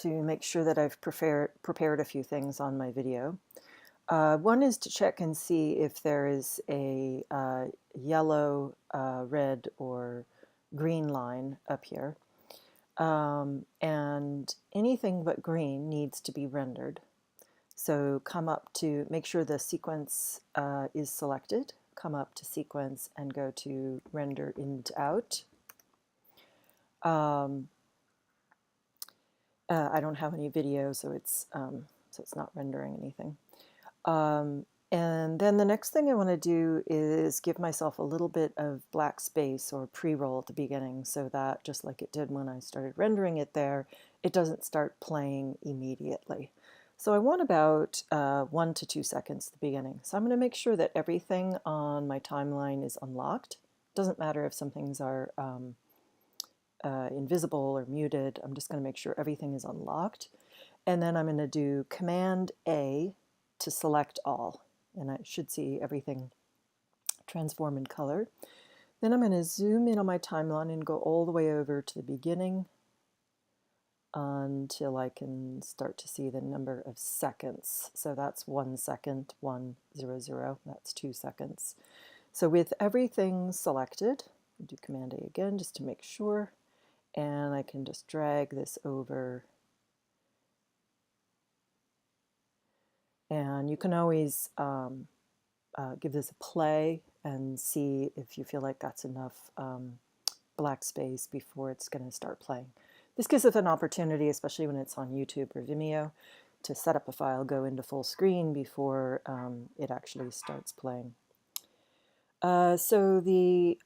to make sure that I've prepared a few things on my video. One is to check and see if there is a yellow, red, or green line up here. And anything but green needs to be rendered. So come up to, make sure the sequence is selected, come up to sequence and go to render in to out. I don't have any video, so it's not rendering anything. And then the next thing I want to do is give myself a little bit of black space or pre-roll at the beginning, so that just like it did when I started rendering it there, it doesn't start playing immediately. So I want about 1 to 2 seconds at the beginning. So I'm going to make sure that everything on my timeline is unlocked. Doesn't matter if some things are invisible or muted. I'm just going to make sure everything is unlocked. And then I'm going to do Command A to select all. And I should see everything transform in color. Then I'm going to zoom in on my timeline and go all the way over to the beginning until I can start to see the number of seconds. So that's 1 second, 1, 0, 0, that's 2 seconds. So with everything selected, I'll do Command A again just to make sure, and I can just drag this over. And you can always give this a play and see if you feel like that's enough black space before it's going to start playing. This gives us an opportunity, especially when it's on YouTube or Vimeo, to set up a file, go into full screen before it actually starts playing. So the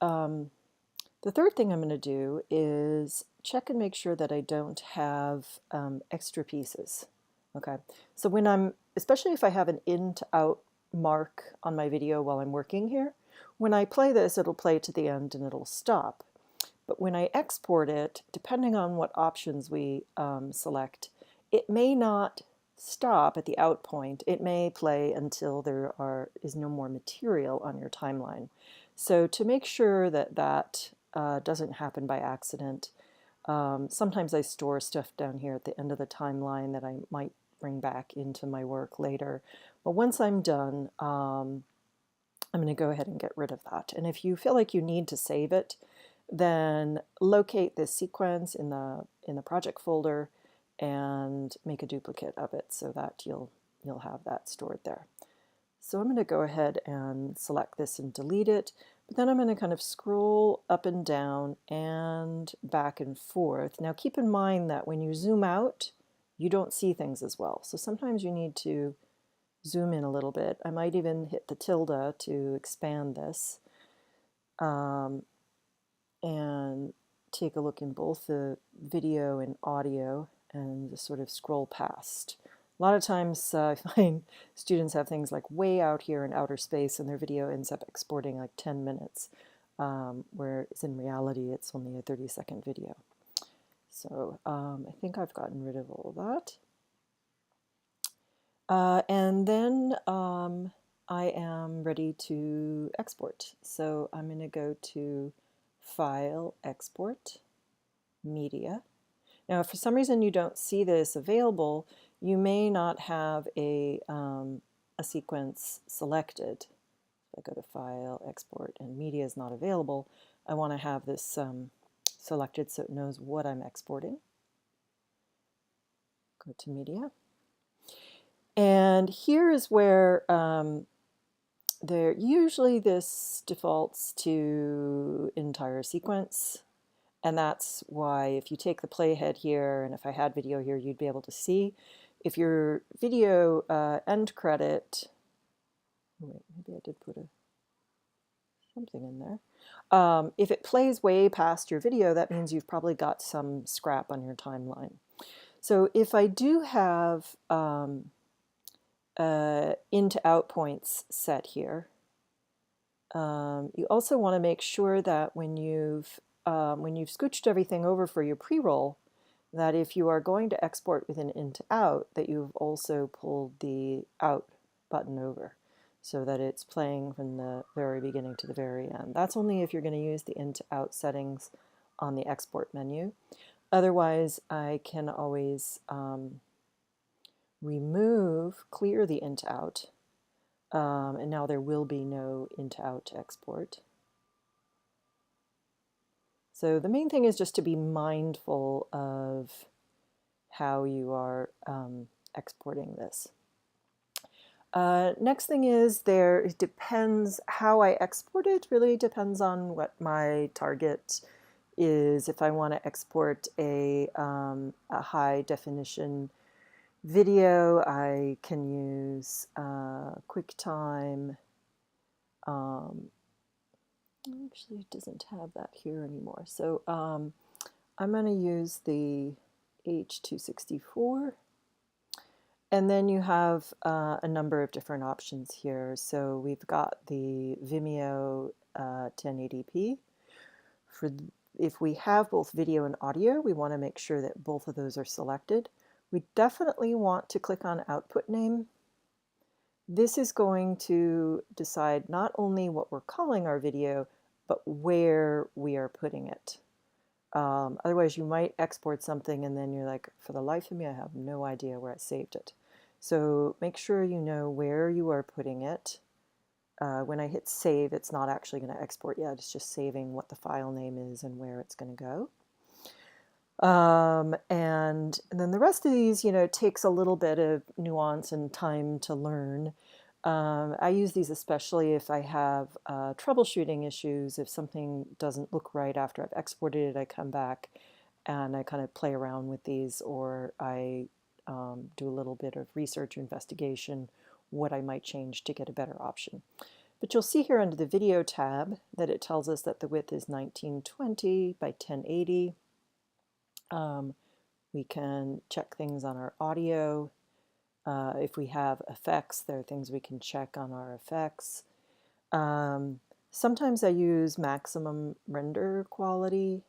third thing I'm going to do is check and make sure that I don't have extra pieces. Okay, so when especially if I have an in to out mark on my video while I'm working here, when I play this, it'll play to the end and it'll stop. But when I export it, depending on what options we select, it may not stop at the out point. It may play until there is no more material on your timeline. So to make sure that that doesn't happen by accident, sometimes I store stuff down here at the end of the timeline that I might bring back into my work later. But once I'm done, I'm going to go ahead and get rid of that. And if you feel like you need to save it, then locate this sequence in the project folder and make a duplicate of it so that you'll have that stored there. So I'm going to go ahead and select this and delete it, but then I'm going to kind of scroll up and down and back and forth. Now keep in mind that when you zoom out, you don't see things as well. So sometimes you need to zoom in a little bit. I might even hit the tilde to expand this. And take a look in both the video and audio and just sort of scroll past. A lot of times I find students have things like way out here in outer space and their video ends up exporting like 10 minutes, whereas in reality it's only a 30-second video. So I think I've gotten rid of all of that. And then I am ready to export. So I'm going to go to File, Export, Media. Now, if for some reason you don't see this available, you may not have a sequence selected. If I go to File, Export, and Media is not available, I want to have this selected so it knows what I'm exporting. Go to Media. And here is where usually this defaults to entire sequence, and that's why if you take the playhead here, and if I had video here, you'd be able to see. If your video end credit, wait, maybe I did put something in there. If it plays way past your video, that means you've probably got some scrap on your timeline. So if I do have in to out points set here, you also want to make sure that when you've scooched everything over for your pre-roll, that if you are going to export with an in to out, that you've also pulled the out button over so that it's playing from the very beginning to the very end. That's only if you're going to use the in to out settings on the export menu. Otherwise, I can always clear the int out, and now there will be no int out export. So the main thing is just to be mindful of how you are exporting this. Next thing is it depends how I export it, really depends on what my target is. If I want to export a high definition video, I can use QuickTime. Actually, it doesn't have that here anymore. So I'm going to use the H.264. And then you have a number of different options here. So we've got the Vimeo 1080p. If we have both video and audio, we want to make sure that both of those are selected. We definitely want to click on output name. This is going to decide not only what we're calling our video, but where we are putting it. Otherwise, you might export something and then you're like, for the life of me, I have no idea where I saved it. So make sure you know where you are putting it. When I hit save, it's not actually going to export yet. It's just saving what the file name is and where it's going to go. And then the rest of these, takes a little bit of nuance and time to learn. I use these especially if I have troubleshooting issues. If something doesn't look right after I've exported it, I come back and I kind of play around with these, or I do a little bit of research or investigation, what I might change to get a better option. But you'll see here under the video tab that it tells us that the width is 1920 by 1080. We can check things on our audio. If we have effects, there are things we can check on our effects. Sometimes I use maximum render quality.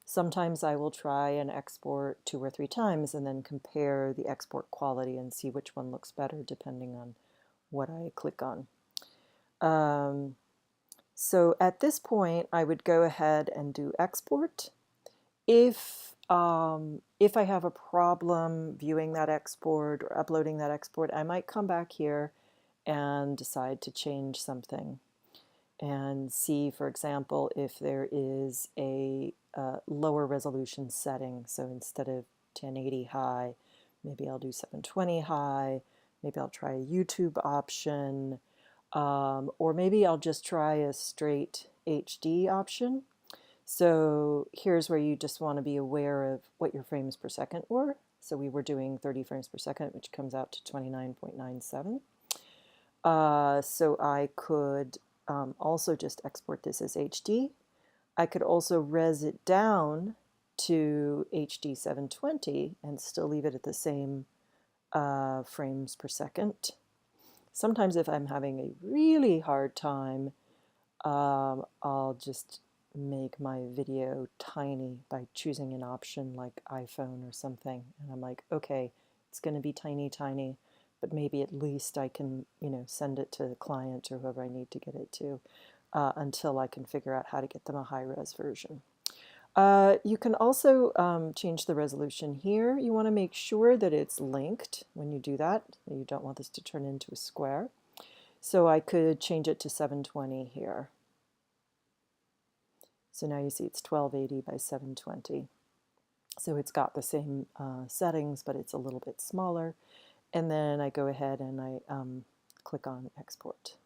Sometimes I will try and export 2 or 3 times and then compare the export quality and see which one looks better depending on what I click on. So at this point, I would go ahead and do export. If I have a problem viewing that export or uploading that export, I might come back here and decide to change something and see, for example, if there is a lower resolution setting. So instead of 1080 high, maybe I'll do 720 high, maybe I'll try a YouTube option, or maybe I'll just try a straight HD option. So here's where you just want to be aware of what your frames per second were. So we were doing 30 frames per second, which comes out to 29.97. So I could also just export this as HD. I could also res it down to HD 720 and still leave it at the same frames per second. Sometimes if I'm having a really hard time, I'll just make my video tiny by choosing an option like iPhone or something. And I'm like, okay, it's going to be tiny, but maybe at least I can, send it to the client or whoever I need to get it to until I can figure out how to get them a high-res version. You can also change the resolution here. You want to make sure that it's linked when you do that. You don't want this to turn into a square. So I could change it to 720 here. So now you see it's 1280 by 720. So it's got the same settings, but it's a little bit smaller. And then I go ahead and I click on export.